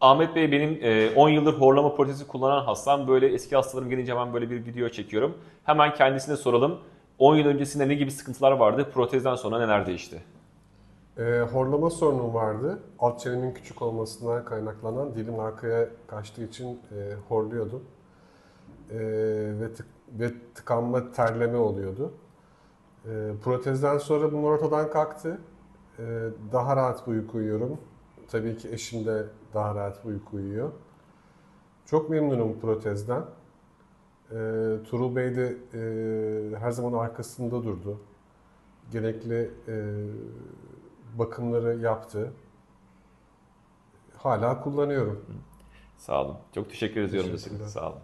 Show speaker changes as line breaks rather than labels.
Ahmet Bey benim 10 yıldır horlama protezi kullanan hastam. Böyle eski hastalarım gelince hemen böyle bir video çekiyorum. Hemen kendisine soralım. 10 yıl öncesinde ne gibi sıkıntılar vardı? Protezden sonra neler değişti?
Horlama sorunum vardı. Alt çenemin küçük olmasından kaynaklanan dilim arkaya kaçtığı için horluyordum. E, ve tıkanma, terleme oluyordu. Protezden sonra bunlar ortadan kalktı. Daha rahat bir uyku uyuyorum. Tabii ki eşim de daha rahat bir uyku uyuyor. Çok memnunum protezden. Tuğrul Bey de her zaman arkasında durdu. Gerekli bakımları yaptı. Hala kullanıyorum.
Sağ olun. Çok teşekkür ediyorum bu
Teşekkürler.
Sağ olun.